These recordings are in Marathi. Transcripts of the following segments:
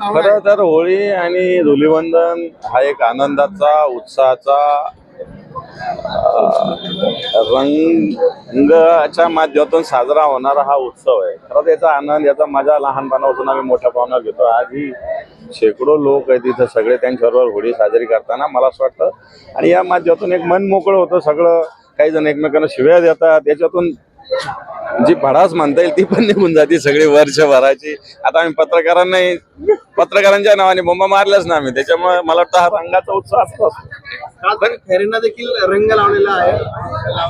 खरं तर होळी आणि धुलीवंदन हा एक आनंदाचा उत्साहाचा रंगाच्या माध्यमातून साजरा होणारा हा उत्सव आहे. खरं याचा आनंद याचा मजा लहानपणापासून आम्ही मोठ्या पाहुणा घेतो. आजही शेकडो लोक आहेत तिथं सगळे त्यांच्याबरोबर होळी साजरी करताना मला असं वाटतं. आणि या माध्यमातून एक मन मोकळं होतं सगळं. काही जण एकमेकांना शिव्या देतात, त्याच्यातून जी भडास म्हणता येईल ती पण निघून जाते सगळी वर्षभराची. आता आम्ही पत्रकारांच्या नावाने बोंबा मारल्याच ना आम्ही, त्याच्यामुळे मला वाटतं हा रंगाचा उत्साह असतो. पण फेरींना देखील रंग लावलेला आहे.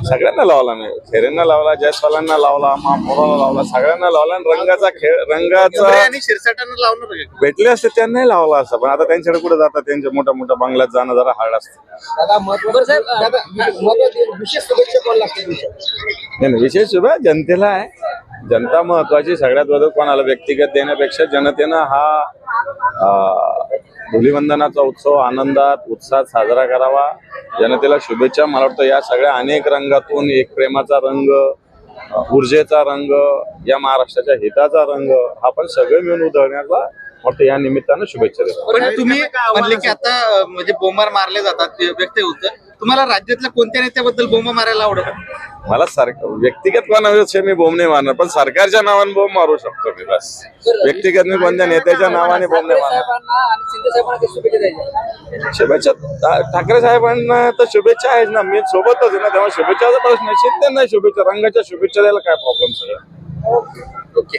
सगळ्यांना लावला मी, फेऱ्यांना लावला, जयस्वालांना लावला, महापौराला लावला, सगळ्यांना लावला. आणि रंगाचा खेळ, रंगाचा आणि शिरसाटांना लावणार भेटले असते त्यांनाही लावला असतं, पण आता त्यांच्याकडे कुठे जातात, त्यांच्या मोठ्या मोठ्या बंगल्यात जाणं जरा हार्ड असतं. विशेष शुभेच्छा कोण लागते? नाही, विशेष शुभेच्छा जनतेला आहे. जनता महत्वाची सगळ्यात बदल कोणाला व्यक्तिगत देण्यापेक्षा जनतेनं हा धुलीवंदनाचा उत्सव आनंदात उत्साहात साजरा करावा. जनतेला शुभेच्छा. मला वाटतं या सगळ्या अनेक रंगातून एक प्रेमाचा रंग, ऊर्जेचा रंग, या महाराष्ट्राच्या हिताचा रंग हा पण सगळे मिळून उधळण्याचा वाटतं या निमित्तानं शुभेच्छा देतो. पण तुम्ही म्हणले की आता म्हणजे बोंबार मारले जातात व्यक्त होतं, तुम्हाला राज्यातल्या कोणत्या नेत्याबद्दल बोंब मारायला आवडत? मला व्यक्तिगत कोणाविषयी मी बोंब नाही मारणार, पण सरकारच्या नावाने बोंब मारू शकतो मी. बस व्यक्तिगत मी कोणत्या नेत्याच्या नावाने बोंब नाही मारणार. शुभेच्छा ठाकरे साहेबांना तर शुभेच्छा आहेत ना, मी सोबतच आहे ना, तेव्हा शुभेच्छाचा प्रश्न. शिंदे नाही शुभेच्छा, रंगाच्या शुभेच्छा द्यायला काय प्रॉब्लेम सगळं. ओके.